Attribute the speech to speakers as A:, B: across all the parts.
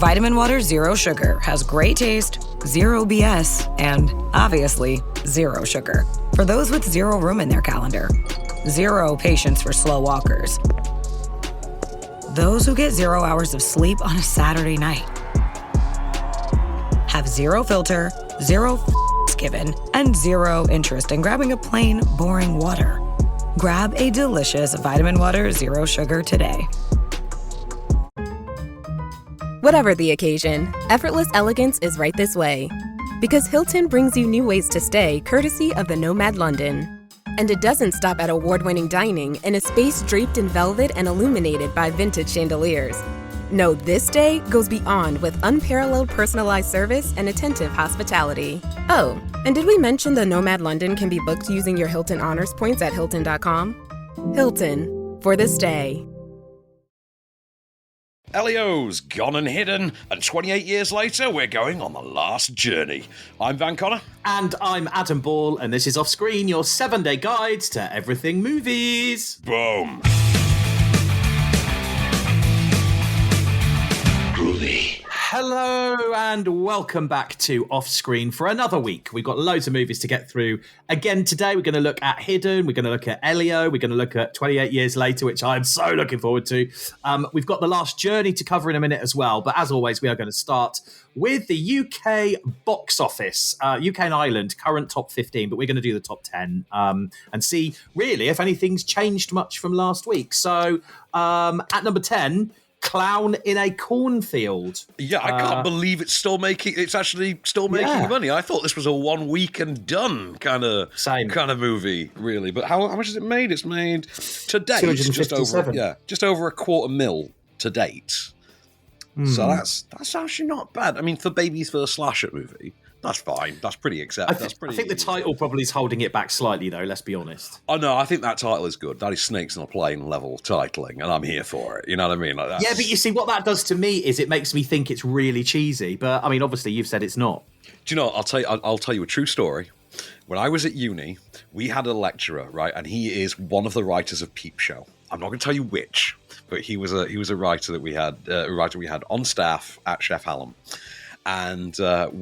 A: Vitamin Water Zero Sugar has great taste, zero BS, and obviously, zero sugar. For those with zero room in their calendar. Zero patience for slow walkers. Those who get 0 hours of sleep on a Saturday night. Have zero filter, zero given, and zero interest in grabbing a plain, boring water. Grab a delicious Vitamin Water Zero Sugar today.
B: Whatever the occasion, effortless elegance is right this way. Because Hilton brings you new ways to stay courtesy of the Nomad London. And it doesn't stop at award-winning dining in a space draped in velvet and illuminated by vintage chandeliers. No, this day goes beyond with unparalleled personalized service and attentive hospitality. Oh, and did we mention the Nomad London can be booked using your Hilton Honors points at Hilton.com? Hilton, for the stay.
C: Elio's gone and hidden, and 28 years later, we're going on the last journey. I'm Van Connor.
D: And I'm Adam Ball, and this is Off Screen, your 7-day guide to everything movies.
C: Boom. Groovy.
D: Hello and welcome back to Off Screen for another week. We've got loads of movies to get through. Again, today we're going to look at Hidden, we're going to look at Elio, we're going to look at 28 Years Later, which I'm so looking forward to. We've got The Last Journey to cover in a minute as well, but as always, we are going to start with the UK box office. UK and Ireland, current top 15, but we're going to do the top 10 and see, really, if anything's changed much from last week. So, at number 10... Clown in a Cornfield.
C: Yeah, I can't believe it's actually still making money. I thought this was a 1 week and done kind of movie, really. But how much has it made? It's made to date just over $250,000 to date. So that's actually not bad. I mean, for baby's first slasher movie, that's fine. That's pretty acceptable.
D: I think the title probably is holding it back slightly, though, let's be honest.
C: Oh, no, I think that title is good. That is Snakes on a Plane level titling, and I'm here for it. You know what I mean?
D: Yeah, but you see, what that does to me is it makes me think it's really cheesy. But, I mean, obviously, you've said it's not.
C: Do you know, I'll tell you a true story. When I was at uni, we had a lecturer, right, and he is one of the writers of Peep Show. I'm not going to tell you which, but he was a writer that we had on staff at Chef Hallam. And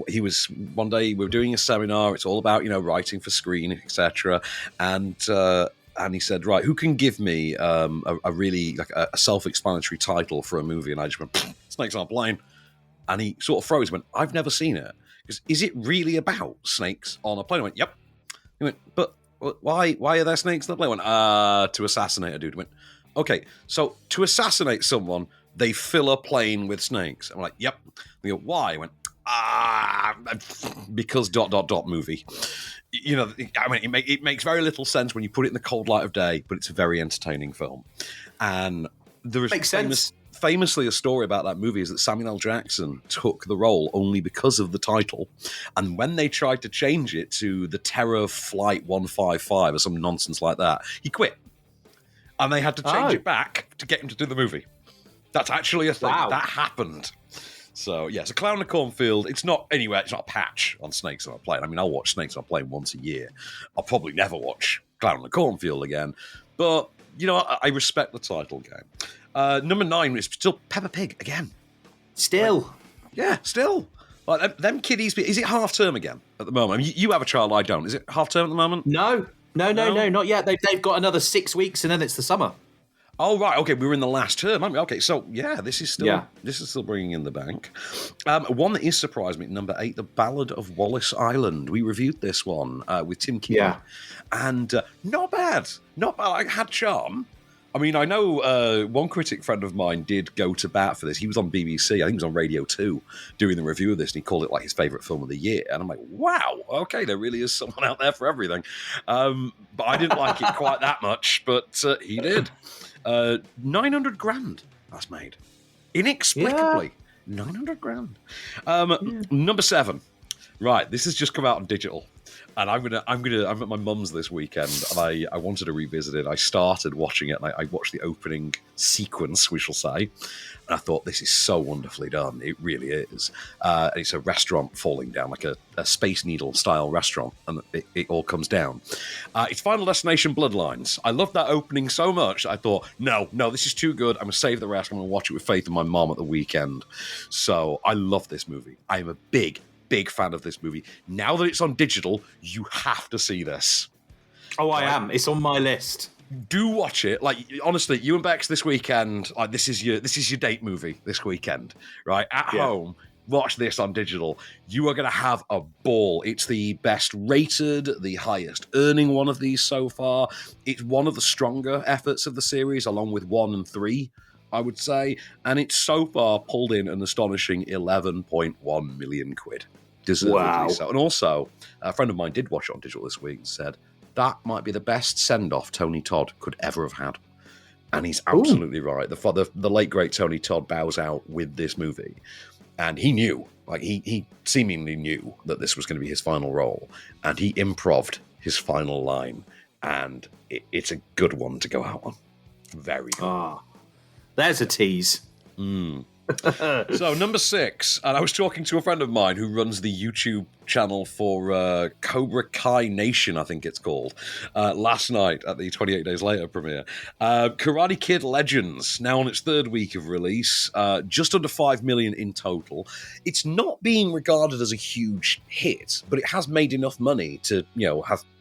C: he was one day we were doing a seminar. It's all about writing for screen, etc. And he said, right, who can give me a really a self-explanatory title for a movie? And I just went, Snakes on a Plane. And he sort of froze. Went, I've never seen it. Because is it really about snakes on a plane? I went, yep. He went, but why are there snakes on the plane? I went, to assassinate a dude. I went, okay, so to assassinate someone, they fill a plane with snakes. I'm like, yep. We go, why? I went, because ... movie. I mean, it makes very little sense when you put it in the cold light of day, but it's a very entertaining film. And there is famously a story about that movie is that Samuel L. Jackson took the role only because of the title. And when they tried to change it to The Terror Flight 155 or some nonsense like that, he quit. And they had to change it back to get him to do the movie. That's actually a thing. Wow. That happened. So, yeah, it's a Clown in a Cornfield. It's not a patch on Snakes on a Plane. I mean, I'll watch Snakes on a Plane once a year. I'll probably never watch Clown in a Cornfield again. But, I respect the title game. Number 9 is still Peppa Pig again.
D: Still?
C: Yeah, still. Like, them kiddies, is it half term again at the moment? I mean, you have a child, I don't. Is it half term at the moment?
D: No, not yet. They've got another 6 weeks and then it's the summer.
C: Oh, right. Okay, we were in the last term, aren't we? Okay, so, yeah, this is still bringing in the bank. One that is surprised me, number 8, The Ballad of Wallace Island. We reviewed this one with Tim Keane. Yeah. And not bad. Not bad. It had charm. I mean, I know one critic friend of mine did go to bat for this. He was on BBC, I think he was on Radio 2, doing the review of this, and he called it like his favourite film of the year. And I'm like, wow, okay, there really is someone out there for everything. But I didn't like it quite that much, but he did. 900 grand that's made. Inexplicably. Yeah. 900 grand. Number 7. Right, this has just come out on digital. And I'm at my mum's this weekend, and I wanted to revisit it. I started watching it, and I watched the opening sequence, we shall say, and I thought, this is so wonderfully done. It really is. And it's a restaurant falling down, like a Space Needle style restaurant, and it all comes down. It's Final Destination Bloodlines. I loved that opening so much, I thought, no, this is too good. I'm going to save the rest. I'm going to watch it with Faith and my mom at the weekend. So I love this movie. I am a big fan of this movie. Now that it's on digital, you have to see this.
D: Oh, I am. It's on my list.
C: Do watch it. Like, honestly, you and Bex this weekend, like, this is your date movie this weekend, right? At home, watch this on digital. You are going to have a ball. It's the best rated, the highest earning one of these so far. It's one of the stronger efforts of the series, along with 1 and 3, I would say. And it's so far pulled in an astonishing 11.1 million quid.
D: Wow.
C: So. And also, a friend of mine did watch it on digital this week and said, that might be the best send-off Tony Todd could ever have had. And he's absolutely right. The late, great Tony Todd bows out with this movie. And he knew, like, he seemingly knew that this was going to be his final role. And he improv'd his final line. And it's a good one to go out on. Very good.
D: There's a tease.
C: So, number 6, and I was talking to a friend of mine who runs the YouTube channel for Cobra Kai Nation, I think it's called, last night at the 28 Days Later premiere. Karate Kid Legends, now on its 3rd week of release, just under 5 million in total. It's not being regarded as a huge hit, but it has made enough money to,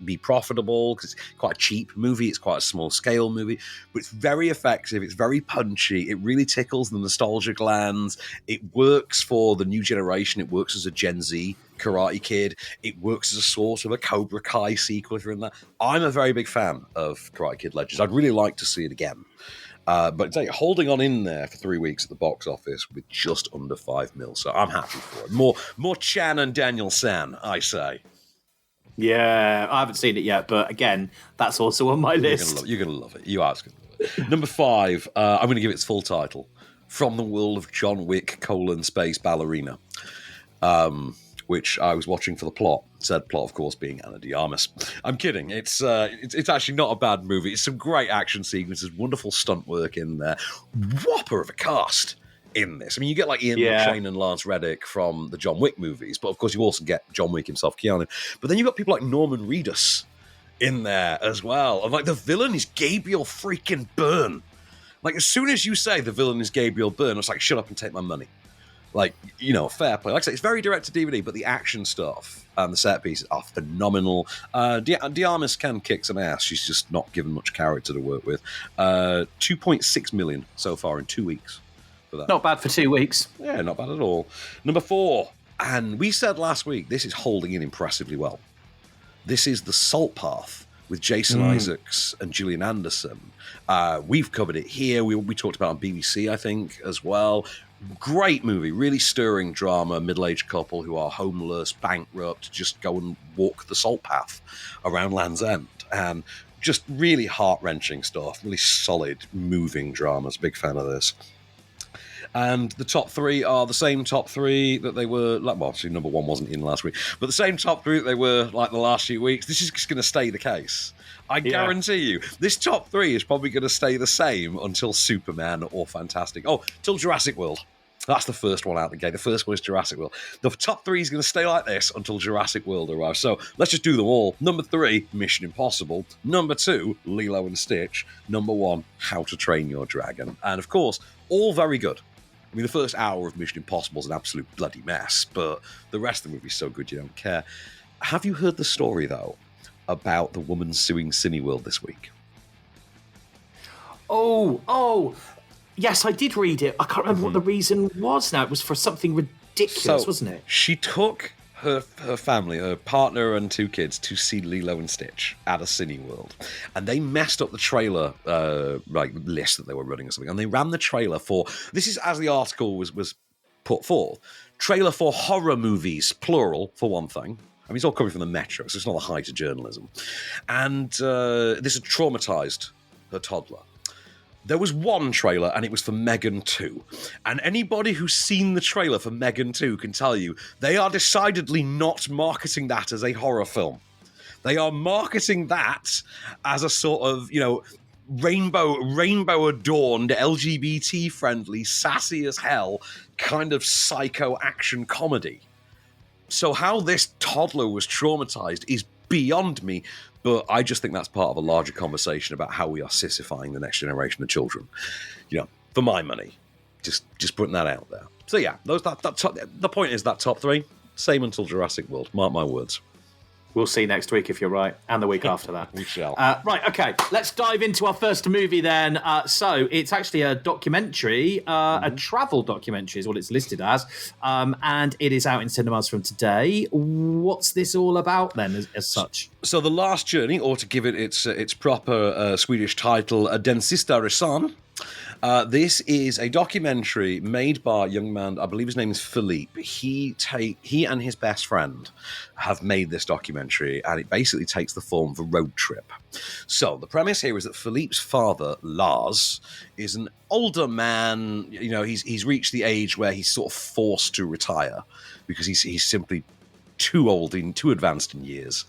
C: be profitable, because it's quite a cheap movie, it's quite a small scale movie, but it's very effective, it's very punchy, it really tickles the nostalgia glands, it works for the new generation, it works as a Gen Z Karate Kid, it works as a sort of a Cobra Kai sequel if you're in that. I'm a very big fan of Karate Kid Legends. I'd really like to see it again. But holding on in there for 3 weeks at the box office with just under 5 mil, so I'm happy for it. More Chan and Daniel San, I say.
D: Yeah, I haven't seen it yet, but again, that's also on my list.
C: You're going to love it. You are going to love it. Number 5, I'm going to give it its full title. From the World of John Wick, Space Ballerina. Which I was watching for the plot. Said plot, of course, being Ana de Armas. I'm kidding. It's actually not a bad movie. It's some great action sequences, wonderful stunt work in there. Whopper of a cast in this. I mean, you get like Ian McShane and Lance Reddick from the John Wick movies, but of course you also get John Wick himself, Keanu. But then you've got people like Norman Reedus in there as well. And like the villain is Gabriel freaking Byrne. Like as soon as you say the villain is Gabriel Byrne, it's like, shut up and take my money. Like, fair play. Like I say, it's very direct to DVD, but the action stuff and the set pieces are phenomenal. De Armas can kick some ass. She's just not given much character to work with. 2.6 million so far in 2 weeks for that.
D: Not bad for 2 weeks.
C: Yeah, not bad at all. Number 4, and we said last week, this is holding in impressively well. This is The Salt Path with Jason Isaacs and Gillian Anderson. We've covered it here. We talked about it on BBC, I think, as well. Great movie, really stirring drama, middle-aged couple who are homeless, bankrupt, just go and walk the salt path around Land's End. And just really heart-wrenching stuff, really solid, moving dramas. Big fan of this. And the top 3 are the same top 3 that they were, actually number 1 wasn't in last week, but the same top 3 that they were like the last few weeks. This is just going to stay the case. I guarantee you, this top 3 is probably going to stay the same until Superman or Fantastic. Till Jurassic World. That's the first one out the gate. The first one is Jurassic World. The top 3 is going to stay like this until Jurassic World arrives. So let's just do them all. Number 3, Mission Impossible. Number 2, Lilo and Stitch. Number 1, How to Train Your Dragon. And of course, all very good. I mean, the first hour of Mission Impossible is an absolute bloody mess, but the rest of the movie is so good you don't care. Have you heard the story, though, about the woman suing Cineworld this week?
D: Oh, yes, I did read it. I can't remember what the reason was now. It was for something ridiculous, wasn't it?
C: She took her family, her partner and 2 kids, to see Lilo and Stitch at a Cineworld. And they messed up the trailer list that they were running or something. And they ran the trailer for, this is as the article was put forth, trailer for horror movies, plural, for one thing. I mean, it's all coming from the Metro, so it's not the height of journalism. And this had traumatized her toddler. There was one trailer, and it was for Megan 2. And anybody who's seen the trailer for Megan 2 can tell you they are decidedly not marketing that as a horror film. They are marketing that as a sort of, rainbow-adorned, LGBT-friendly, sassy as hell kind of psycho action comedy. So how this toddler was traumatized is beyond me, but I just think that's part of a larger conversation about how we are sissifying the next generation of children. For my money, just putting that out there. So yeah, the point is that top 3, same until Jurassic World. Mark my words.
D: We'll see next week if you're right, and the week after that.
C: We shall.
D: Right, okay. Let's dive into our first movie then. So it's actually a documentary, a travel documentary is what it's listed as, and it is out in cinemas from today. What's this all about then, as such?
C: So The Last Journey, or to give it its proper Swedish title, Den sista resan. This is a documentary made by a young man, I believe his name is Philippe. He and his best friend have made this documentary, and it basically takes the form of a road trip. So the premise here is that Philippe's father, Lars, is an older man. He's reached the age where he's sort of forced to retire because he's simply too old, too advanced in years.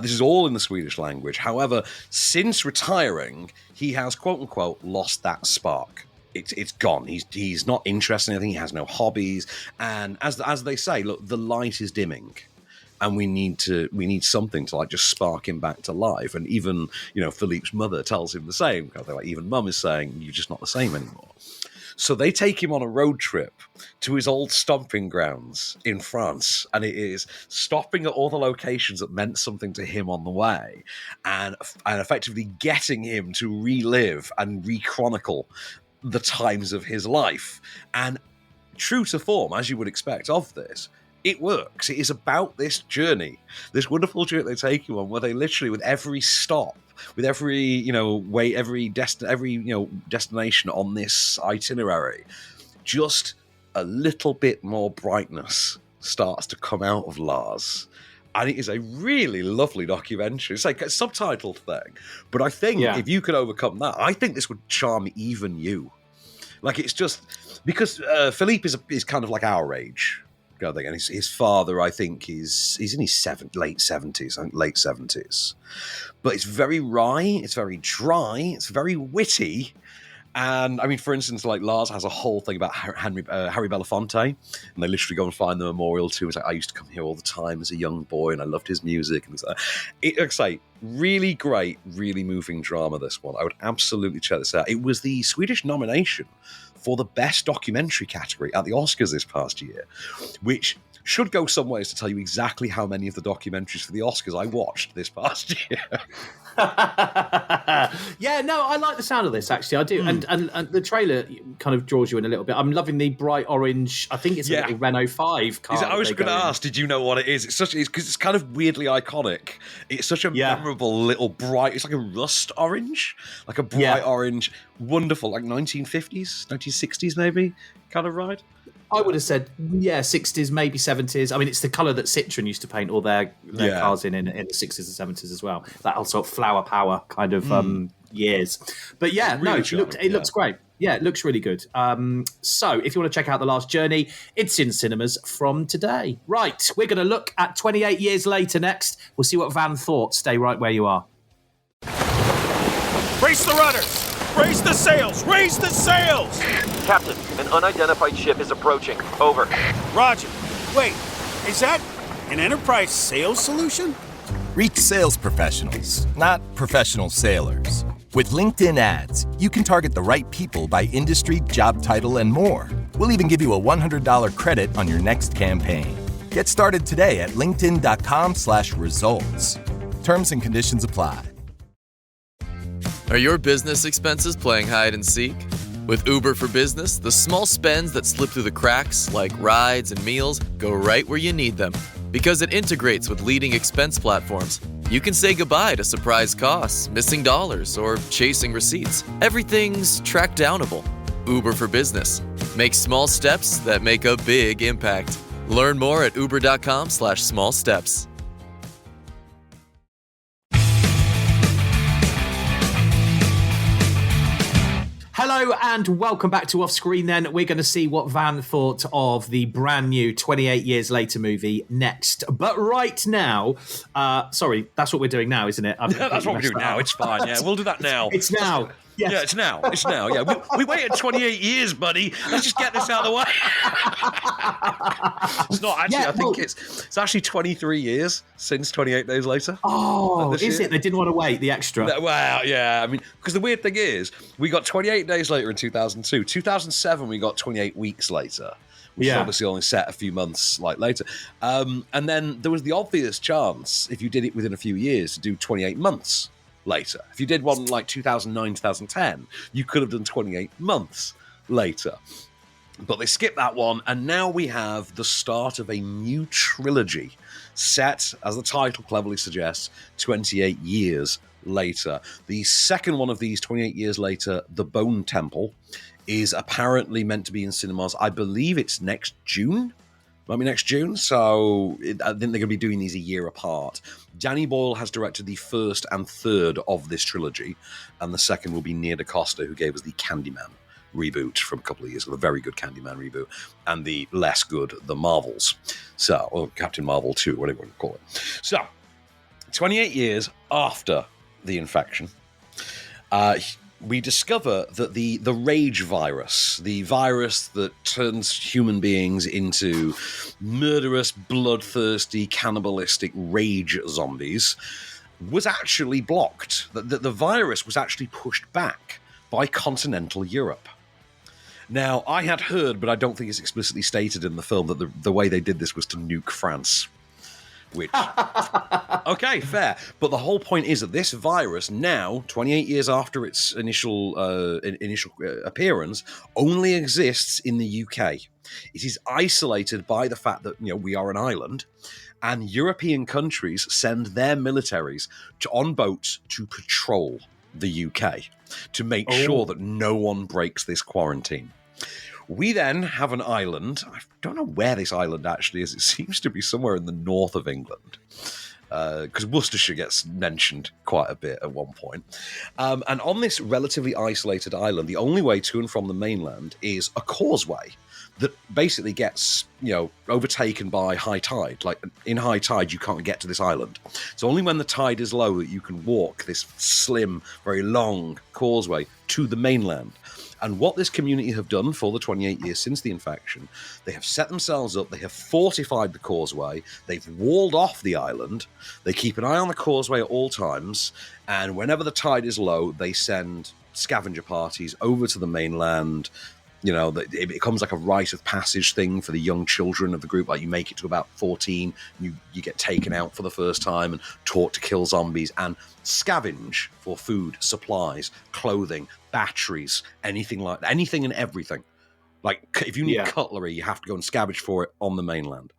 C: This is all in the Swedish language. However, since retiring, he has, quote unquote, lost that spark. It's gone. He's not interested in anything. He has no hobbies. And as they say, look, the light is dimming, and we need something to just spark him back to life. And even Philippe's mother tells him the same. Even Mum is saying, you're just not the same anymore. So they take him on a road trip to his old stomping grounds in France, and it is stopping at all the locations that meant something to him on the way, and effectively getting him to relive and rechronicle the times of his life. And true to form, as you would expect of this, it works. It is about this journey, this wonderful journey they take you on, where they literally, with every stop, with every destination on this itinerary, just a little bit more brightness starts to come out of Lars. And it is a really lovely documentary. It's like a subtitled thing. But I think if you could overcome that, I think this would charm even you. It's just because Philippe is kind of like our age. And his father, I think, he's in his late 70s. But it's very wry, it's very dry, it's very witty. And, I mean, for instance, Lars has a whole thing about Harry Belafonte, and they literally go and find the memorial to him. It's I used to come here all the time as a young boy, and I loved his music. And it's really great, really moving drama, this one. I would absolutely check this out. It was the Swedish nomination for the Best Documentary category at the Oscars this past year, which should go some ways to tell you exactly how many of the documentaries for the Oscars I watched this past year.
D: Yeah, no, I like the sound of this, actually. I do. And the trailer kind of draws you in a little bit. I'm loving the bright orange, I think it's a little Renault 5 car.
C: I was going to ask, did you know what it is? It's because it's kind of weirdly iconic. It's such a memorable little bright, it's like a rust orange, like a bright orange, wonderful, 1950s, 1960s maybe, kind of ride.
D: I would have said, 60s, maybe 70s. I mean, it's the colour that Citroen used to paint all their cars in the 60s and 70s as well. That whole sort of flower power kind of years. But it looks great. Yeah, it looks really good. So if you want to check out The Last Journey, it's in cinemas from today. Right, we're going to look at 28 years later next. We'll see what Van thought. Stay right where you are.
E: Brace the rudders! Raise the sails! Raise the sails!
F: Captain, an unidentified ship is approaching. Over.
E: Roger. Wait, is that an enterprise sales solution?
G: Reach sales professionals, not professional sailors. With LinkedIn ads, you can target the right people by industry, job title, and more. We'll even give you a $100 credit on your next campaign. Get started today at linkedin.com/results. Terms and conditions apply.
H: Are your business expenses playing hide and seek? With Uber for Business, the small spends that slip through the cracks, like rides and meals, go right where you need them. Because it integrates with leading expense platforms, you can say goodbye to surprise costs, missing dollars, or chasing receipts. Everything's track downable. Uber for Business. Make small steps that make a big impact. Learn more at uber.com/small steps.
D: Hello and welcome back to Off Screen then. We're going to see what Van thought of the brand new 28 Years Later movie next. But right now, sorry, that's what we're doing now, isn't it?
C: That's what we're doing now. It's fine. Yeah, we'll do that now.
D: It's now. Yes.
C: Yeah, it's now. It's now. Yeah, we waited 28 years, buddy. Let's just get this out of the way. It's not actually.
D: Yeah,
C: I think it's actually 23 years since 28 Days Later.
D: Oh, is it? They didn't want to wait the extra.
C: Well, yeah. I mean, because the weird thing is, we got 28 Days Later in 2002. 2007, we got 28 Weeks Later. Which is obviously only set a few months later. And then there was the obvious chance, if you did it within a few years, to do 28 months later. If you did one like 2009, 2010, you could have done 28 months later. But they skipped that one, and now we have the start of a new trilogy set, as the title cleverly suggests, 28 years later. The second one of these, 28 years later, The Bone Temple, is apparently meant to be in cinemas. I believe it's next June. Might be next June, so I think they're going to be doing these a year apart. Danny Boyle has directed the first and third of this trilogy, and the second will be Nia DaCosta, who gave us the Candyman reboot from a couple of years ago, the very good Candyman reboot, and the less good The Marvels. So, or Captain Marvel 2, whatever you want to call it. So, 28 years after the infection, we discover that the rage virus, the virus that turns human beings into murderous, bloodthirsty, cannibalistic rage zombies, was actually blocked. That the virus was actually pushed back by continental Europe. Now, I had heard, but I don't think it's explicitly stated in the film, that the way they did this was to nuke France. Which, okay, fair. But the whole point is that this virus now, 28 years after its initial appearance, only exists in the UK. It is isolated by the fact that, we are an island, and European countries send their militaries on boats to patrol the UK to make sure that no one breaks this quarantine. We then have an island. I don't know where this island actually is. It seems to be somewhere in the north of England, because Worcestershire gets mentioned quite a bit at one point. And on this relatively isolated island, the only way to and from the mainland is a causeway that basically gets, overtaken by high tide. Like, in high tide, you can't get to this island. It's only when the tide is low that you can walk this slim, very long causeway to the mainland. And what this community have done for the 28 years since the infection, they have set themselves up, they have fortified the causeway, they've walled off the island, they keep an eye on the causeway at all times, and whenever the tide is low, they send scavenger parties over to the mainland. It becomes like a rite of passage thing for the young children of the group. Like, you make it to about 14, you get taken out for the first time and taught to kill zombies and scavenge for food, supplies, clothing, batteries, anything like that, anything and everything. Like, if you need cutlery, you have to go and scavenge for it on the mainland.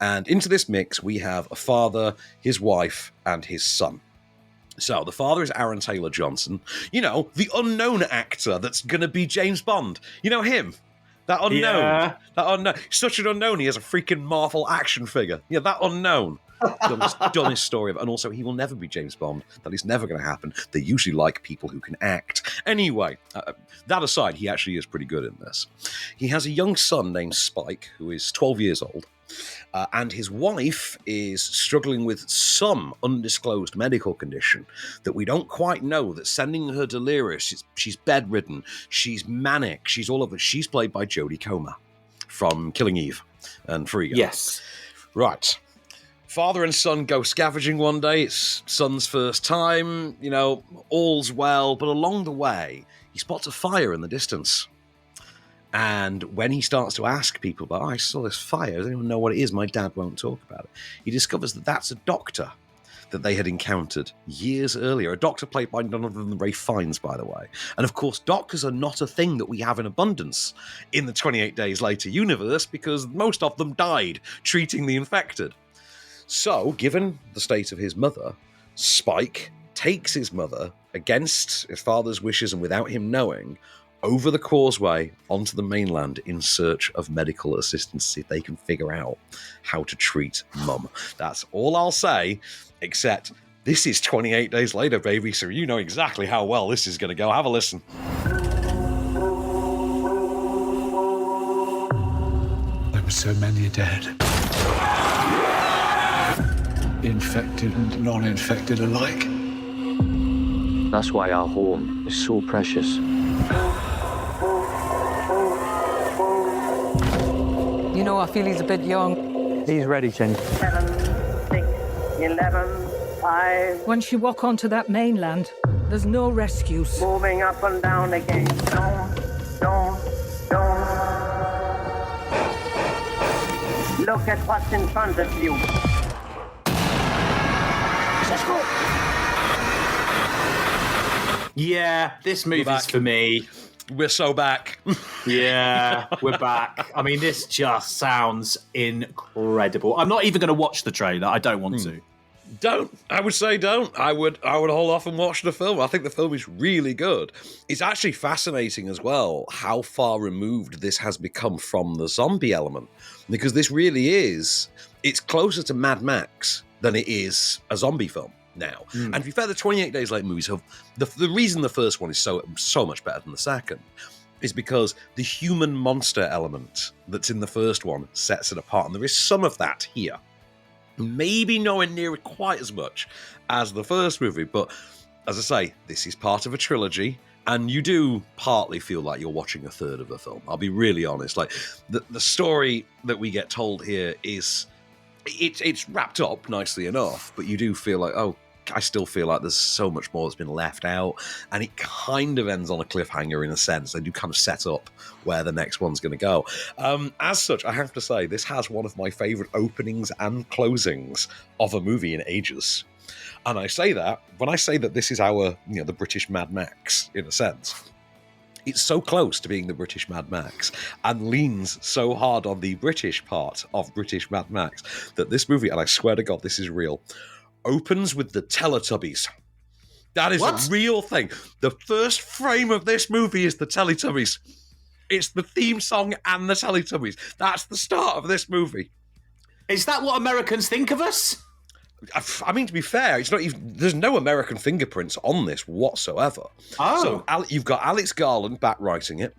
C: And into this mix, we have a father, his wife, and his son. So, the father is Aaron Taylor-Johnson. The unknown actor that's going to be James Bond. You know him? That unknown. Yeah. That unknown. Such an unknown, he has a freaking Marvel action figure. Yeah, that unknown. Dumbest story of it. And also, he will never be James Bond. That is never going to happen. They usually like people who can act. Anyway, that aside, he actually is pretty good in this. He has a young son named Spike, who is 12 years old. And his wife is struggling with some undisclosed medical condition that we don't quite know, that's sending her delirious. She's bedridden. She's manic. She's all over. She's played by Jodie Comer from Killing Eve and Free Guy.
D: Yes.
C: Right. Father and son go scavenging one day. It's son's first time. All's well. But along the way, he spots a fire in the distance. And when he starts to ask people about, I saw this fire, does anyone know what it is? My dad won't talk about it. He discovers that that's a doctor that they had encountered years earlier. A doctor played by none other than Ralph Fiennes, by the way. And of course, doctors are not a thing that we have in abundance in the 28 Days Later universe, because most of them died treating the infected. So, given the state of his mother, Spike takes his mother, against his father's wishes and without him knowing, over the causeway onto the mainland in search of medical assistance, see if they can figure out how to treat mum. That's all I'll say, except this is 28 Days Later, baby, so you know exactly how well this is going to go. Have a listen.
I: So many dead. Infected and non-infected alike.
J: That's why our home is so precious.
K: You know, I feel he's a bit young.
J: He's ready, Jenny.
L: 7, 6, 11, 5.
K: Once you walk onto that mainland, there's no rescues.
L: Moving up and down again. Don't. Look at what's in front of you. Let's go.
D: Yeah, this movie's for me.
C: We're so back.
D: Yeah, we're back. I mean, this just sounds incredible. I'm not even going to watch the trailer. I don't want to.
C: Don't. I would say don't. I would hold off and watch the film. I think the film is really good. It's actually fascinating as well how far removed this has become from the zombie element. Because this really is, it's closer to Mad Max than it is a zombie film now. And to be fair, the 28 Days Later movies have, the reason the first one is so much better than the second is because the human monster element that's in the first one sets it apart. And there is some of that here. Maybe nowhere near quite as much as the first movie, but as I say, this is part of a trilogy, and you do partly feel like you're watching a third of a film. I'll be really honest. Like the story that we get told here is it's wrapped up nicely enough, but you do feel like, oh, I still feel like there's so much more that's been left out, and it kind of ends on a cliffhanger in a sense. They do kind of set up where the next one's going to go. As such, I have to say, this has one of my favourite openings and closings of a movie in ages. And I say that, when I say that this is our, the British Mad Max, in a sense, it's so close to being the British Mad Max and leans so hard on the British part of British Mad Max that this movie, and I swear to God, this is real, opens with the Teletubbies. That is a real thing. The first frame of this movie is the Teletubbies. It's the theme song and the Teletubbies. That's the start of this movie.
D: Is that what Americans think of us?
C: I mean, to be fair, it's not even. There's no American fingerprints on this whatsoever.
D: Oh.
C: So you've got Alex Garland back writing it.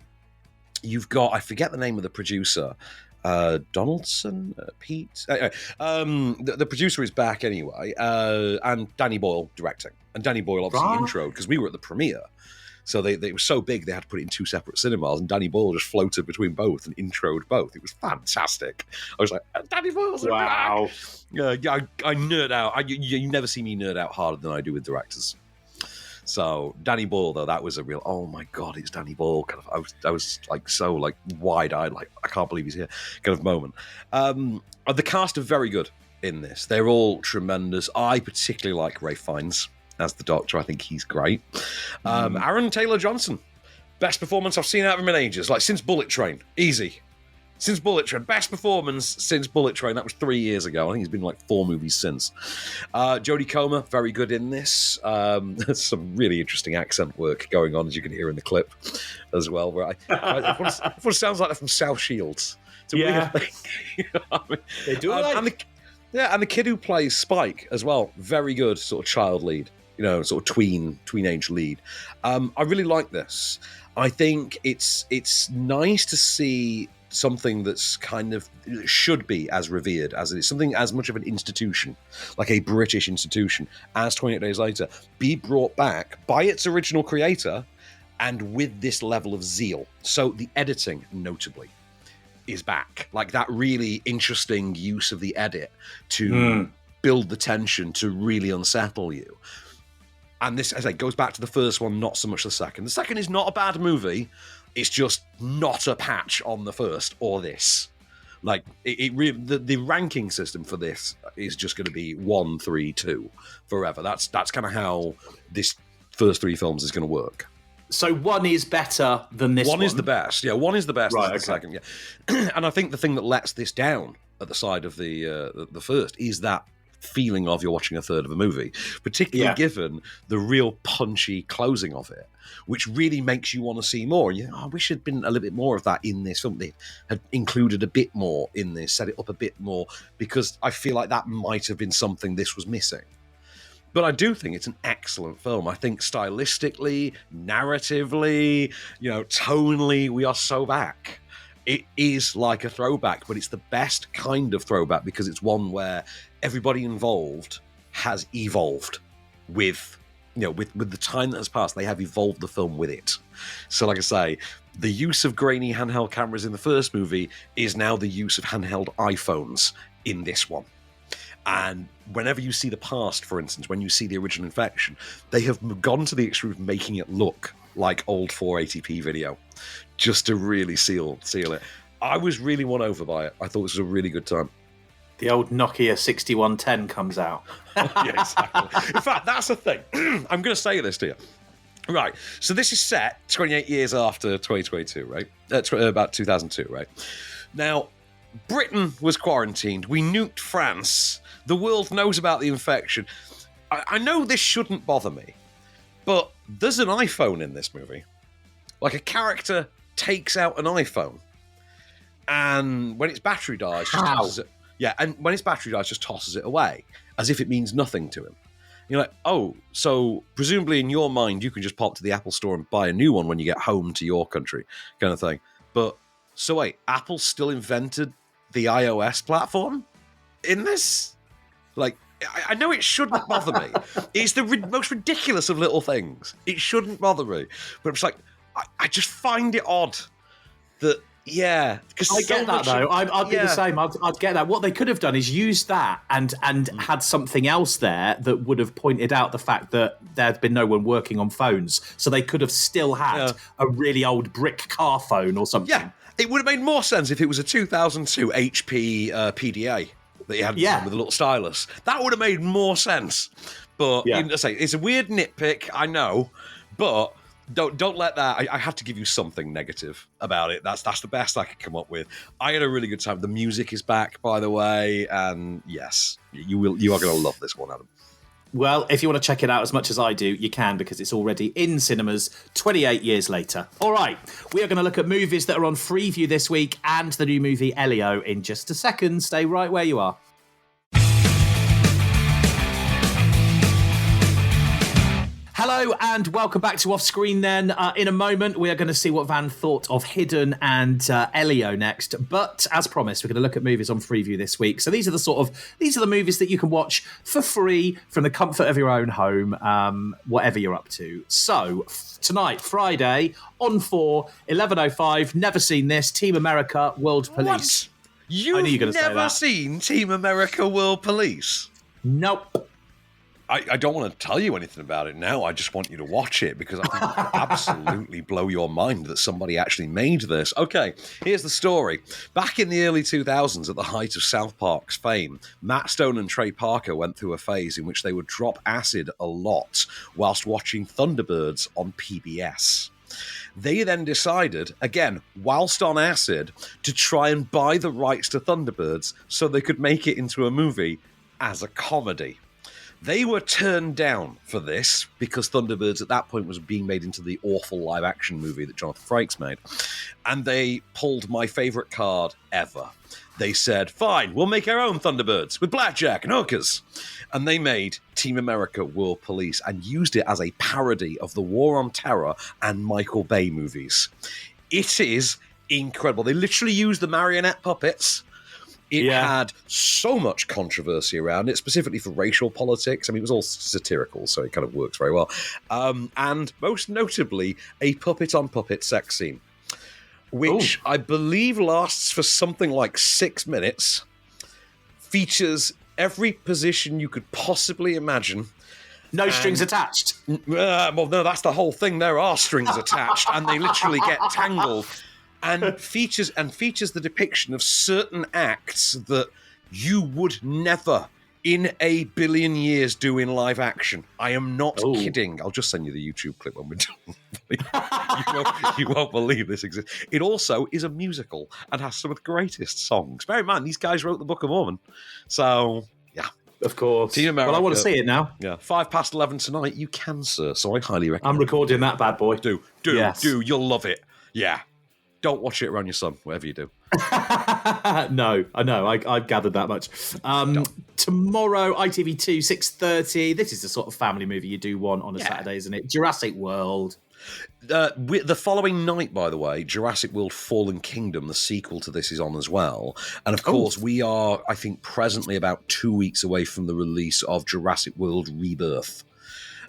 C: You've got, I forget the name of the producer, Donaldson, Pete. The producer is back anyway, and Danny Boyle directing. And Danny Boyle obviously introed because we were at the premiere. So they were so big they had to put it in two separate cinemas, and Danny Boyle just floated between both and introed both. It was fantastic. I was like, Danny Boyle's back. Yeah, I nerd out. You never see me nerd out harder than I do with directors. So Danny Boyle, though, that was a real, oh my God, it's Danny Boyle. Kind of, I was like so like wide-eyed, like I can't believe he's here kind of moment. The cast are very good in this. They're all tremendous. I particularly like Ralph Fiennes as the Doctor. I think he's great. Aaron Taylor-Johnson, best performance I've seen out of him in ages, like since Bullet Train. Easy. Since Bullet Train. Best performance since Bullet Train. That was 3 years ago. I think he's been like 4 movies since. Jodie Comer, very good in this. There's some really interesting accent work going on, as you can hear in the clip as well. Where everyone sounds like they're from South Shields. It's a weird thing. You know what I mean?
D: They do
C: and the kid who plays Spike as well, very good sort of child lead. Sort of tween-age lead. I really like this. I think it's nice to see something that's kind of should be as revered as it is, something as much of an institution, like a British institution, as 28 Days Later, be brought back by its original creator and with this level of zeal. So the editing, notably, is back. Like that really interesting use of the edit to build the tension, to really unsettle you. And this, as I say, goes back to the first one, not so much the second. The second is not a bad movie. It's just not a patch on the first or this. Like, the ranking system for this is just going to be 1, 3, 2 forever. That's kind of how this first 3 films is going to work.
D: So 1 is better than this one?
C: 1 is the best. Yeah, 1 is the best.
D: Right,
C: the second. Yeah. And I think the thing that lets this down at the side of the first is that feeling of you're watching a third of a movie, particularly given the real punchy closing of it, which really makes you want to see more. And I wish there'd been a little bit more of that in this film. They had included a bit more in this, set it up a bit more, because I feel like that might have been something this was missing. But I do think it's an excellent film. I think stylistically, narratively, tonally, we are so back. It is like a throwback, but it's the best kind of throwback because it's one where everybody involved has evolved with the time that has passed. They have evolved the film with it. So like I say, the use of grainy handheld cameras in the first movie is now the use of handheld iPhones in this one. And whenever you see the past, for instance, when you see the original Infection, they have gone to the extreme of making it look like old 480p video, just to really seal it. I was really won over by it. I thought this was a really good time.
D: The old Nokia 6110 comes out.
C: Yeah, exactly. In fact, that's the thing. I'm going to say this to you. Right, so this is set 28 years after 2022, right? About 2002, right? Now, Britain was quarantined. We nuked France. The world knows about the infection. I know this shouldn't bother me, but there's an iPhone in this movie. Like, a character takes out an iPhone, and when its battery dies, just tosses it. Yeah, and when its battery dies, just tosses it away, as if it means nothing to him. You're like, oh, so presumably in your mind, you can just pop to the Apple store and buy a new one when you get home to your country, kind of thing. But, so wait, Apple still invented the iOS platform in this? Like, I know it shouldn't bother me. It's the most ridiculous of little things. It shouldn't bother me. But it's like, I just find it odd that, yeah.
D: I get that, though. I'd be the same. I'd get that. What they could have done is used that and had something else there that would have pointed out the fact that there'd been no one working on phones. So they could have still had a really old brick car phone or something. Yeah,
C: it would have made more sense if it was a 2002 HP PDA that you had with a little stylus. That would have made more sense. But it's a weird nitpick, I know, but don't let that. I have to give you something negative about it. That's the best I could come up with. I had a really good time. The music is back, by the way, and yes, you are going to love this one, Adam.
D: Well, if you want to check it out as much as I do, you can, because it's already in cinemas 28 years later. All right, we are going to look at movies that are on Freeview this week and the new movie Elio in just a second. Stay right where you are. Hello and welcome back to Off Screen then. In a moment, we are going to see what Van thought of Hidden and Elio next. But as promised, we're going to look at movies on Freeview this week. So these are the movies that you can watch for free from the comfort of your own home, whatever you're up to. So tonight, Friday, on 4, 11:05, never seen this, Team America, World Police.
C: What? You've never seen Team America, World Police?
D: Nope.
C: I don't want to tell you anything about it now. I just want you to watch it because I think it will absolutely blow your mind that somebody actually made this. Okay, here's the story. Back in the early 2000s, at the height of South Park's fame, Matt Stone and Trey Parker went through a phase in which they would drop acid a lot whilst watching Thunderbirds on PBS. They then decided, again, whilst on acid, to try and buy the rights to Thunderbirds so they could make it into a movie as a comedy. They were turned down for this because Thunderbirds at that point was being made into the awful live-action movie that Jonathan Frakes made. And they pulled my favourite card ever. They said, fine, we'll make our own Thunderbirds with blackjack and hookers. And they made Team America World Police and used it as a parody of the War on Terror and Michael Bay movies. It is incredible. They literally used the marionette puppets. It had so much controversy around it, specifically for racial politics. I mean, it was all satirical, so it kind of works very well. And most notably, a puppet-on-puppet sex scene, which I believe lasts for something like 6 minutes, features every position you could possibly imagine.
D: No strings attached.
C: Well, no, that's the whole thing. There are strings attached, and they literally get tangled. And features the depiction of certain acts that you would never in a billion years do in live action. I am not kidding. I'll just send you the YouTube clip when we're done. You won't believe this exists. It also is a musical and has some of the greatest songs. Bear in mind, these guys wrote the Book of Mormon. So, yeah.
D: Of course.
C: Team America.
D: Well, I want to see it now.
C: Yeah. 11:05 tonight. You can, sir. So I highly recommend
D: I'm recording that bad boy.
C: Do. You'll love it. Yeah. Don't watch it around your son, whatever you do.
D: No, I know. I've gathered that much. Tomorrow, ITV2, 6:30. This is the sort of family movie you do want on a Saturday, isn't it? Jurassic World.
C: The following night, by the way, Jurassic World Fallen Kingdom, the sequel to this, is on as well. And of course, we are, I think, presently about 2 weeks away from the release of Jurassic World Rebirth,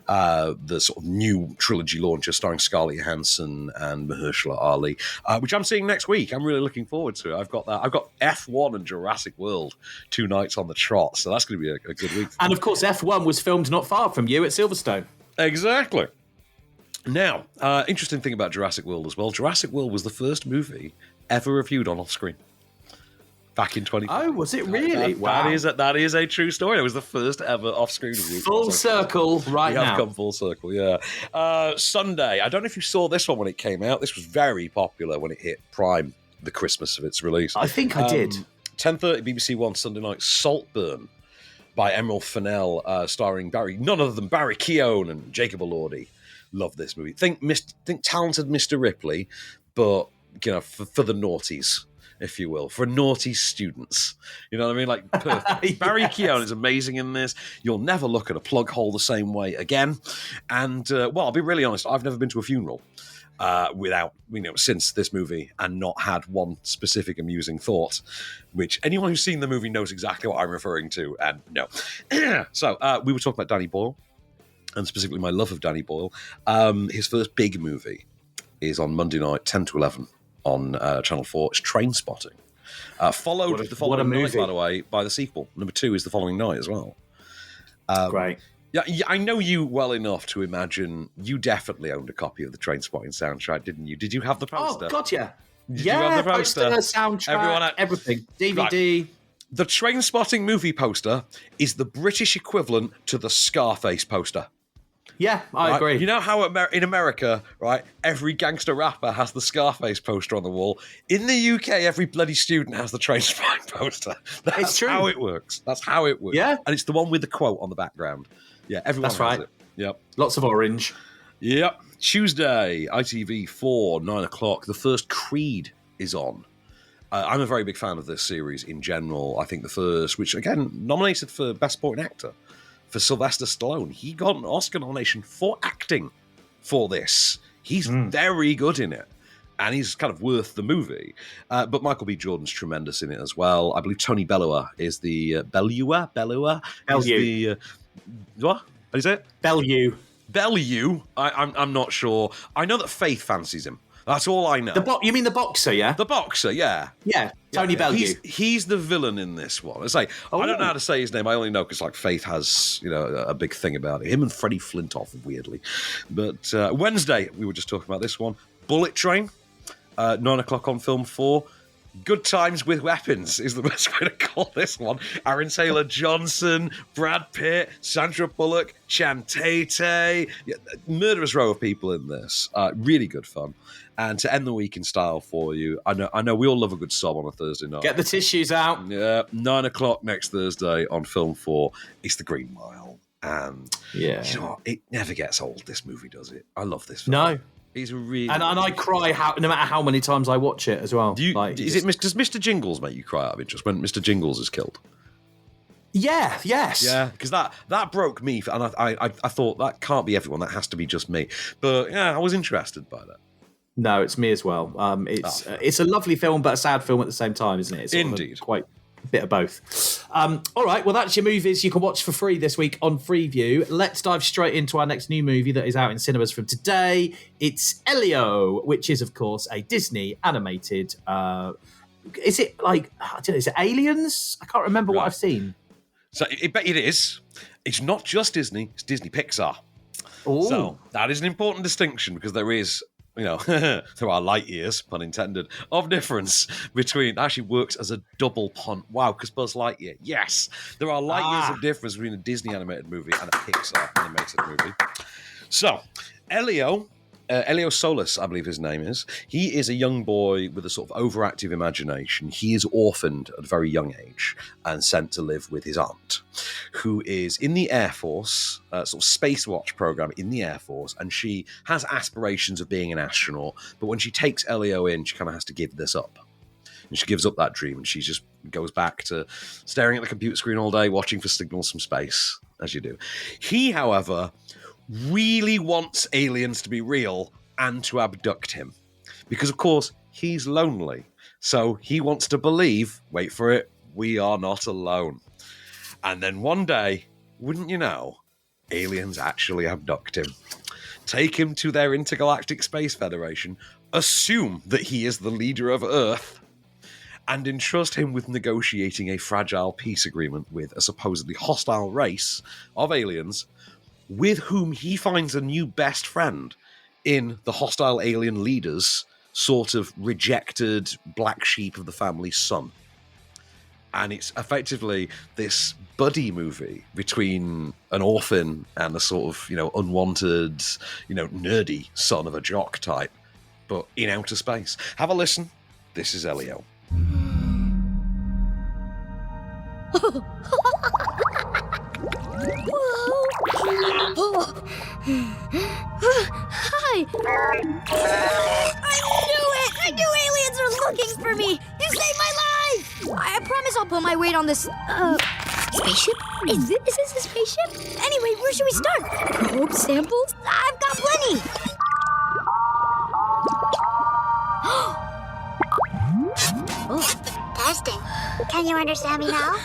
C: the sort of new trilogy launcher starring Scarlett Johansson and Mahershala Ali, which I'm seeing next week. I'm really looking forward to it. I've got F1 and Jurassic World 2 nights on the trot, so that's going to be a good week.
D: And of course, F1 was filmed not far from you at Silverstone.
C: Exactly. Now, interesting thing about Jurassic World as well. Jurassic World was the first movie ever reviewed on off-screen. Back in 20.
D: Oh, was it really?
C: Wow. That is a true story. It was the first ever off-screen review.
D: Full circle right now.
C: We have come full circle, yeah. Sunday. I don't know if you saw this one when it came out. This was very popular when it hit Prime, the Christmas of its release.
D: I think I did.
C: 10:30 BBC One Sunday night. Saltburn by Emerald Fennell, starring none other than Barry Keoghan and Jacob Elordi. Love this movie. Think talented Mr. Ripley, but for the naughties, if you will, for naughty students. You know what I mean? Like perfect. Yes. Barry Keoghan is amazing in this. You'll never look at a plug hole the same way again. And I'll be really honest. I've never been to a funeral without since this movie and not had one specific amusing thought. Which anyone who's seen the movie knows exactly what I'm referring to. And no, so we were talking about Danny Boyle. And specifically my love of Danny Boyle. His first big movie is on Monday night, 10 to 11 on Channel 4. It's Trainspotting. Followed the following night, by the way, by the sequel. Number 2 is the following night as well.
D: Great.
C: Yeah, I know you well enough to imagine you definitely owned a copy of the Trainspotting soundtrack, didn't you? Did you have the poster?
D: Oh, God, yeah.
C: Did you have the poster?
D: Soundtrack, everything. DVD.
C: Right. The Trainspotting movie poster is the British equivalent to the Scarface poster.
D: Yeah, I agree.
C: You know how in America, right, every gangster rapper has the Scarface poster on the wall? In the UK, every bloody student has the Trainspotting poster. That's
D: true.
C: how it works. That's how it works.
D: Yeah.
C: And it's the one with the quote on the background. Yeah, everyone has it. Yep.
D: Lots of orange.
C: Yep. Tuesday, ITV4, 9 o'clock. The first Creed is on. I'm a very big fan of this series in general. I think the first, which again, nominated for Best Supporting Actor for Sylvester Stallone. He got an Oscar nomination for acting for this. He's very good in it. And he's kind of worth the movie. But Michael B. Jordan's tremendous in it as well. I believe Tony Bellew is the... Bellew? Is the, what? How do you say it? Bellew? I'm not sure. I know that Faith fancies him. That's all I know.
D: You mean the boxer, yeah?
C: The boxer, yeah.
D: Yeah, Tony Bellew.
C: He's the villain in this one. I don't know how to say his name. I only know because Faith has a big thing about it. Him and Freddie Flintoff, weirdly. But Wednesday, we were just talking about this one. Bullet Train, 9 o'clock on Film 4. Good Times with Weapons is the best way to call this one. Aaron Taylor-Johnson, Brad Pitt, Sandra Bullock, Chan Tay-Tay. Murderous row of people in this. Really good fun. And to end the week in style for you, I know we all love a good sob on a Thursday night.
D: Get the tissues out.
C: Yeah, 9 o'clock next Thursday on Film 4. It's The Green Mile. And you know what? It never gets old, this movie, does it? I love this film.
D: No.
C: He's really
D: and I cry no matter how many times I watch it as well.
C: Does Mr. Jingles make you cry out of interest when Mr. Jingles is killed?
D: Yeah, yes.
C: Yeah, because that broke me, and I thought that can't be everyone, that has to be just me. But yeah, I was interested by that.
D: No, it's me as well. It's a lovely film, but a sad film at the same time, isn't it? It's
C: indeed.
D: Quite a bit of both. All right, well, that's your movies you can watch for free this week on Freeview. Let's dive straight into our next new movie that is out in cinemas from today. It's Elio, which is, of course, a Disney animated... is it is it Aliens? I can't remember what I've seen.
C: So it is. It's not just Disney, it's Disney Pixar.
D: Ooh.
C: So that is an important distinction because there is... there are light years, pun intended, of difference between... Actually works as a double pun. Wow, because Buzz Lightyear. Yes, there are light years of difference between a Disney animated movie and a Pixar animated movie. So, Elio Solis, I believe his name is. He is a young boy with a sort of overactive imagination. He is orphaned at a very young age and sent to live with his aunt, who is in the Air Force, sort of space watch program in the Air Force, and she has aspirations of being an astronaut, but when she takes Elio in, she kind of has to give this up. And she gives up that dream, and she just goes back to staring at the computer screen all day, watching for signals from space, as you do. He, however... really wants aliens to be real, and to abduct him. Because, of course, he's lonely. So he wants to believe, wait for it, we are not alone. And then one day, wouldn't you know, aliens actually abduct him, take him to their intergalactic space federation, assume that he is the leader of Earth, and entrust him with negotiating a fragile peace agreement with a supposedly hostile race of aliens with whom he finds a new best friend in the hostile alien leader's sort of rejected black sheep of the family's son. And it's effectively this buddy movie between an orphan and a sort of, unwanted, nerdy son of a jock type, but in outer space. Have a listen. This is Elio.
M: Hi! I knew aliens are looking for me! You saved my life! I promise I'll put my weight on this, spaceship? Is this a spaceship? Anyway, where should we start? Probe samples? I've got plenty!
N: Testing. Can you understand me now?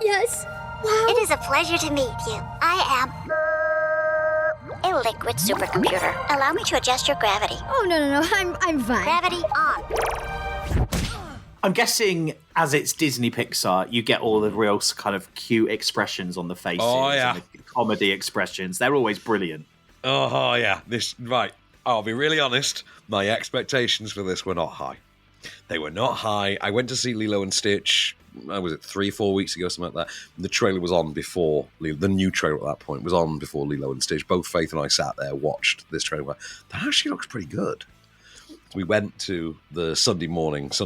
M: Yes.
N: Wow. It is a pleasure to meet you. I am a liquid supercomputer. Allow me to adjust your gravity.
M: Oh, no. I'm fine.
N: Gravity on.
D: I'm guessing as it's Disney Pixar, you get all the real kind of cute expressions on the faces.
C: Oh, yeah.
D: And the comedy expressions. They're always brilliant.
C: Oh, yeah. Right. I'll be really honest. My expectations for this were not high. They were not high. I went to see Lilo and Stitch, was it 3-4 weeks ago, something like that. The trailer was on before, the new trailer at that point was on before Lilo and Stitch. Both Faith and I sat there, watched this trailer. That actually looks pretty good. We went to the Sunday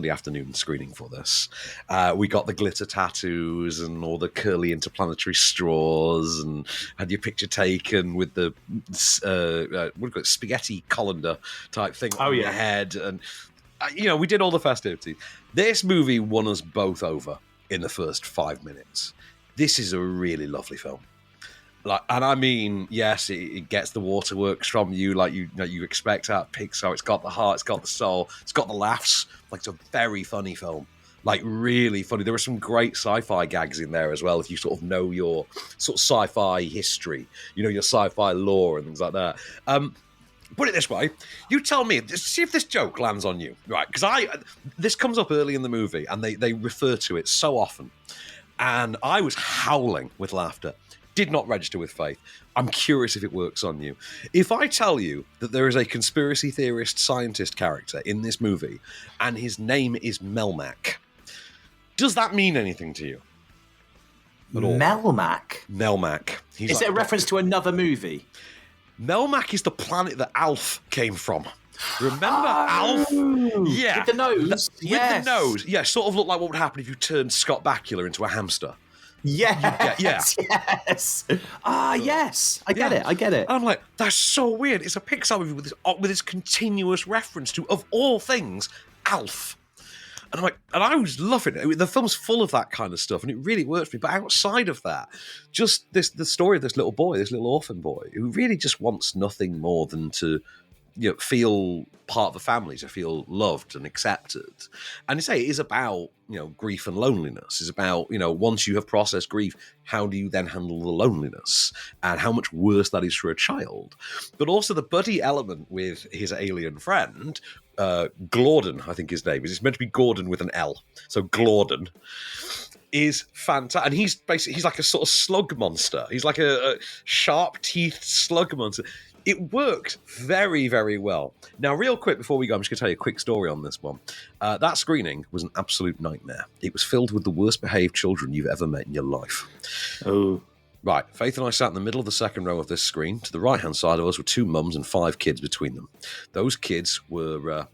C: afternoon screening for this. We got the glitter tattoos and all the curly interplanetary straws and had your picture taken with the spaghetti colander type thing on your head. And we did all the festivities. This movie won us both over in the first 5 minutes. This is a really lovely film. And I mean, yes, it gets the waterworks from you like you expect out of Pixar. It's got the heart, it's got the soul, it's got the laughs. Like, it's a very funny film. Like, really funny. There are some great sci-fi gags in there as well, if you sort of know your sort of sci-fi history, your sci-fi lore and things like that. Put it this way, you tell me, see if this joke lands on you, right? Because this comes up early in the movie, and they refer to it so often, and I was howling with laughter. Did not register with Faith. I'm curious if it works on you. If I tell you that there is a conspiracy theorist scientist character in this movie, and his name is Melmac, does that mean anything to you? At all? Melmac.
D: Is it a reference to another movie?
C: Melmac is the planet that Alf came from. Remember Alf? Yeah.
D: With the nose?
C: With the nose. Yeah, sort of looked like what would happen if you turned Scott Bakula into a hamster.
D: Yes. Yes. Yes. I get it.
C: I'm like, that's so weird. It's a Pixar movie with this continuous reference to, of all things, Alf. And I'm like, and I was loving it. The film's full of that kind of stuff, and it really worked for me. But outside of that, just the story of this little boy, this little orphan boy, who really just wants nothing more than to feel part of the family, to feel loved and accepted. And it is about, grief and loneliness. It's about, once you have processed grief, how do you then handle the loneliness and how much worse that is for a child. But also the buddy element with his alien friend, Glorden, I think his name is. It's meant to be Gordon with an L. So Glorden is fantastic. And he's like a sort of slug monster. He's like a sharp-teethed slug monster. It works very, very well. Now, real quick before we go, I'm just going to tell you a quick story on this one. That screening was an absolute nightmare. It was filled with the worst behaved children you've ever met in your life.
D: Oh.
C: Right, Faith and I sat in the middle of the second row of this screen. To the right-hand side of us were 2 mums and 5 kids between them. Those kids were,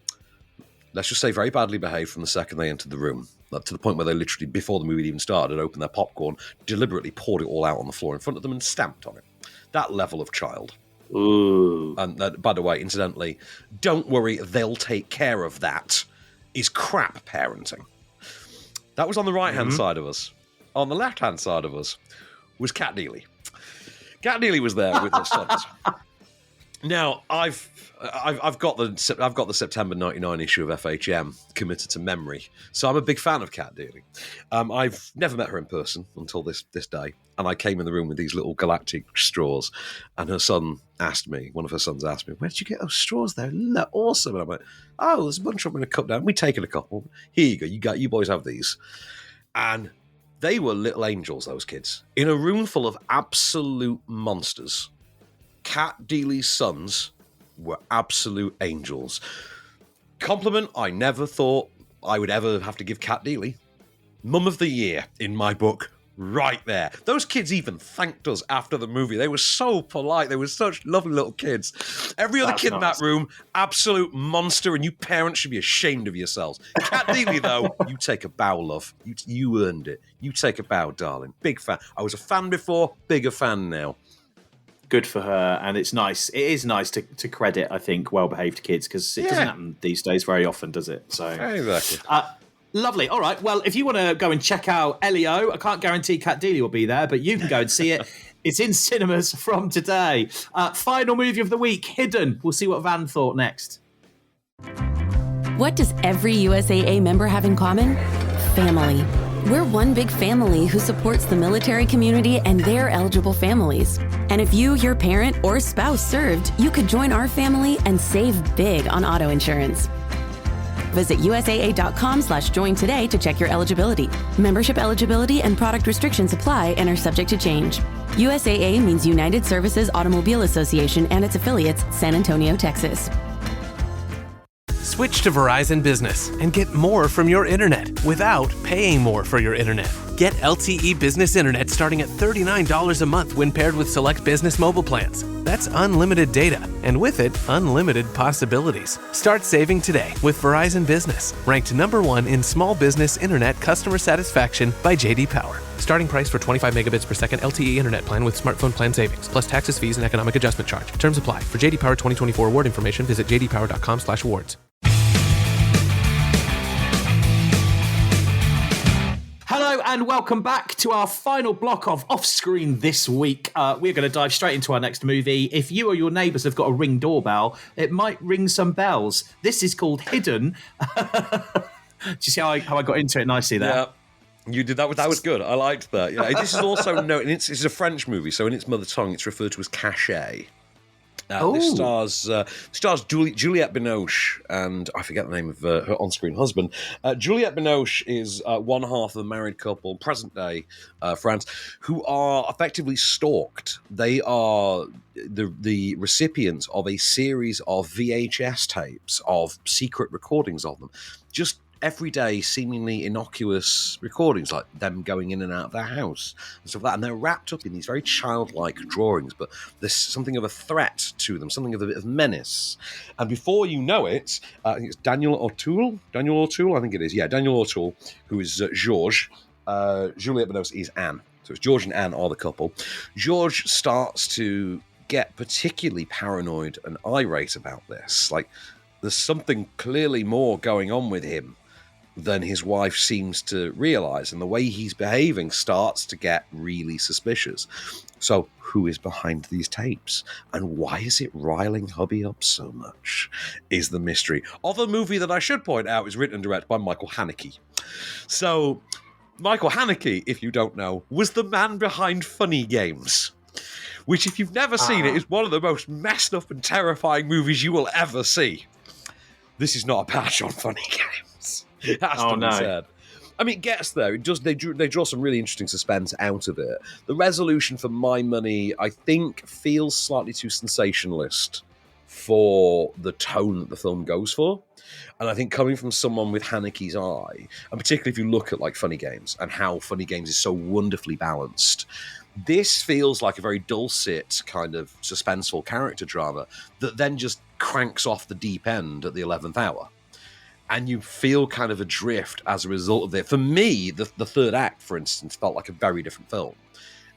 C: let's just say, very badly behaved from the second they entered the room. To the point where they literally, before the movie even started, opened their popcorn, deliberately poured it all out on the floor in front of them and stamped on it. That level of child.
D: Ooh.
C: And by the way, incidentally, don't worry, they'll take care of that, is crap parenting. That was on the right-hand side of us. On the left-hand side of us was Cat Neely. Cat Neely was there with her sons. Now, I've got the September '99 issue of FHM committed to memory, so I'm a big fan of Kat Deely. I've never met her in person until this day, and I came in the room with these little galactic straws, and one of her sons asked me, "Where did you get those straws? They're awesome!" And I went, "Oh, there's a bunch of them in a cup down. We've taken a couple. Here you go. You boys have these," and they were little angels. Those kids in a room full of absolute monsters. Kat Deely's sons were absolute angels. Compliment I never thought I would ever have to give Kat Deely. Mum of the Year in my book, right there. Those kids even thanked us after the movie. They were so polite. They were such lovely little kids. Every other kid in that room, absolute monster, and you parents should be ashamed of yourselves. Kat Deely, though, you take a bow, love. You earned it. You take a bow, darling. Big fan. I was a fan before, bigger fan now.
D: Good for her, and it's nice. It is nice to credit, I think, well-behaved kids, because it doesn't happen these days very often, does it? So
C: exactly.
D: Lovely. All right. Well, if you want to go and check out Elio, I can't guarantee Kat Deely will be there, but you can go and see it. It's in cinemas from today. Final movie of the week, Hidden. We'll see what Van thought next.
B: What does every USAA member have in common? Family. We're one big family who supports the military community and their eligible families. And if you, your parent, or spouse served, you could join our family and save big on auto insurance. Visit USAA.com/join today to check your eligibility. Membership eligibility and product restrictions apply and are subject to change. USAA means United Services Automobile Association and its affiliates, San Antonio, Texas.
O: Switch to Verizon Business and get more from your internet without paying more for your internet. Get LTE Business Internet starting at $39 a month when paired with select business mobile plans. That's unlimited data, and with it, unlimited possibilities. Start saving today with Verizon Business, ranked #1 in small business internet customer satisfaction by J.D. Power. Starting price for 25 megabits per second LTE internet plan with smartphone plan savings, plus taxes, fees, and economic adjustment charge. Terms apply. For J.D. Power 2024 award information, visit jdpower.com/awards.
D: Hello and welcome back to our final block of Off-Screen this week. We're going to dive straight into our next movie. If you or your neighbours have got a Ring doorbell, it might ring some bells. This is called Hidden. Do you see how I got into it nicely there?
C: Yeah. You did that. That was good. I liked that. Yeah, this is also it's a French movie, so in its mother tongue, it's referred to as cachet. This stars Juliette Binoche, and I forget the name of her on-screen husband. Juliette Binoche is one half of a married couple, present-day France, who are effectively stalked. They are the recipients of a series of VHS tapes of secret recordings of them. Just everyday, seemingly innocuous recordings, like them going in and out of their house and stuff like that. And they're wrapped up in these very childlike drawings, but there's something of a threat to them, something of a bit of menace. And before you know it, I think it's Daniel O'Toole, I think it is. Yeah, Daniel O'Toole, who is Georges. Juliette Binoche is Anne. So it's George and Anne are the couple. George starts to get particularly paranoid and irate about this. Like, there's something clearly more going on with him than his wife seems to realise, and the way he's behaving starts to get really suspicious. So who is behind these tapes, and why is it riling hubby up so much, is the mystery of a movie that I should point out is written and directed by Michael Haneke. So Michael Haneke, if you don't know, was the man behind Funny Games, which, if you've never seen it, is one of the most messed up and terrifying movies you will ever see. This is not a patch on Funny Games. It has to be said. I mean, it gets there. It does. They draw some really interesting suspense out of it. The resolution, for my money, I think feels slightly too sensationalist for the tone that the film goes for. And I think coming from someone with Haneke's eye, and particularly if you look at like Funny Games and how Funny Games is so wonderfully balanced, this feels like a very dulcet kind of suspenseful character drama that then just cranks off the deep end at the 11th hour. And you feel kind of adrift as a result of it. For me, the third act, for instance, felt like a very different film.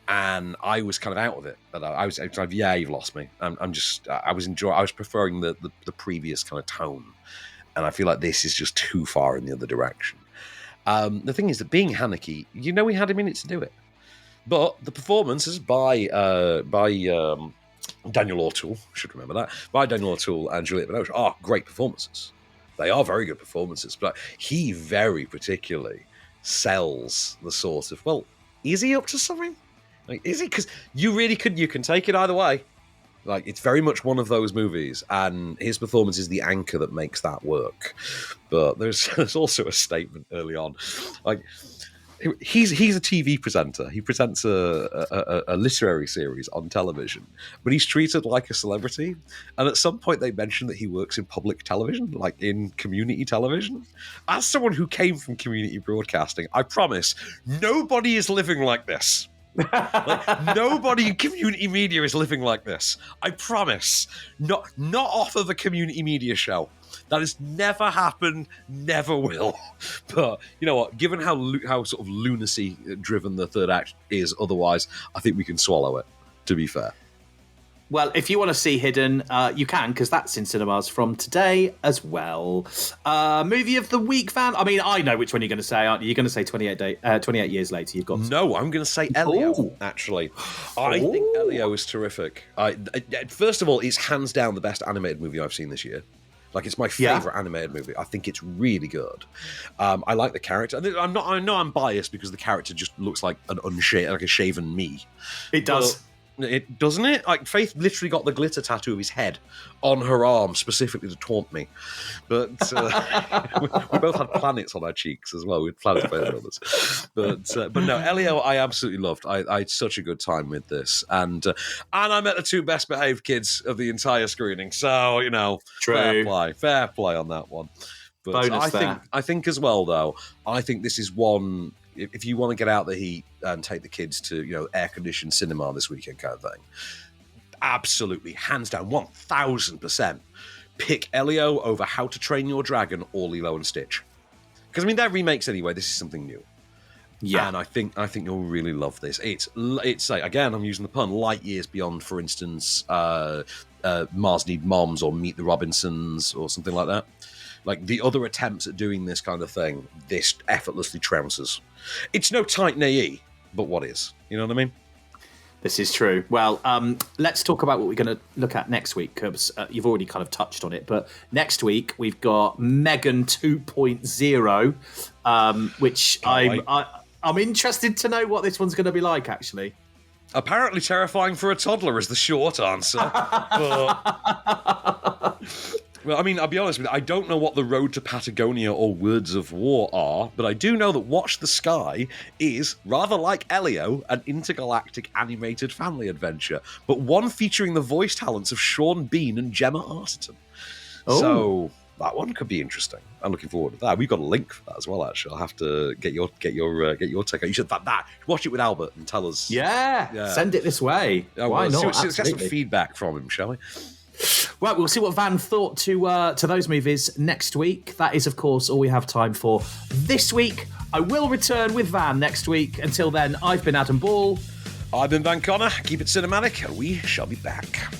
C: And I was kind of out of it. But I was kind of, you've lost me. I was preferring the previous kind of tone. And I feel like this is just too far in the other direction. The thing is that being Haneke, we had a minute to do it. But the performances by Daniel O'Toole, should remember that, by Daniel O'Toole and Juliette Binoche, are great performances. They are very good performances, but he very particularly sells the sort of, well, is he up to something? Like, is he? Because you can take it either way. Like, it's very much one of those movies, and his performance is the anchor that makes that work. But there's also a statement early on, like, he's a TV presenter. He presents a literary series on television, but he's treated like a celebrity. And at some point, they mention that he works in public television, like in community television. As someone who came from community broadcasting, I promise nobody is living like this. Like, nobody in community media is living like this. I promise. Not off of a community media show. That has never happened, never will. But you know what? Given how sort of lunacy driven the third act is, otherwise, I think we can swallow it. To be fair.
D: Well, if you want to see Hidden, you can, because that's in cinemas from today as well. Movie of the week, Van? I mean, I know which one you're going to say, aren't you? You're going to say 28 years later. You've got
C: No, I'm going to say Elio, actually. I think Elio is terrific. First of all, it's hands down the best animated movie I've seen this year. Like, it's my favorite animated movie. I think it's really good. I like the character. I know I'm biased because the character just looks like a shaven me.
D: It does.
C: It doesn't it? Like, Faith literally got the glitter tattoo of his head on her arm specifically to taunt me. But we both had planets on our cheeks as well. We had planets for others. But no, Elio, I absolutely loved. I had such a good time with this, and I met the two best behaved kids of the entire screening. So fair play on that one. But I think as well, though, I think this is one. If you want to get out the heat and take the kids to, air-conditioned cinema this weekend kind of thing, absolutely, hands down, 1,000%, pick Elio over How to Train Your Dragon or Lilo and Stitch. Because, I mean, they're remakes anyway. This is something new. Yeah. And I think you'll really love this. It's again, I'm using the pun, light years beyond, for instance, Mars Need Moms or Meet the Robinsons or something like that. Like, the other attempts at doing this kind of thing, this effortlessly trounces. It's no Titan AE, but what is? You know what I mean?
D: This is true. Well, let's talk about what we're going to look at next week, because you've already kind of touched on it. But next week, we've got Megan 2.0, which I'm interested to know what this one's going to be like, actually.
C: Apparently terrifying for a toddler is the short answer. Well, I mean, I'll be honest with you, I don't know what The Road to Patagonia or Words of War are, but I do know that Watch the Sky is, rather like Elio, an intergalactic animated family adventure, but one featuring the voice talents of Sean Bean and Gemma Arterton. Oh. So that one could be interesting. I'm looking forward to that. We've got a link for that as well, actually. I'll have to get your take. You should watch it with Albert and tell us.
D: Yeah. Send it this way. Why not?
C: Let's get some feedback from him, shall we?
D: Right, we'll see what Van thought to those movies next week. That is, of course, all we have time for this week. I will return with Van next week. Until then, I've been Adam Ball.
C: I've been Van Connor. Keep it cinematic, and we shall be back.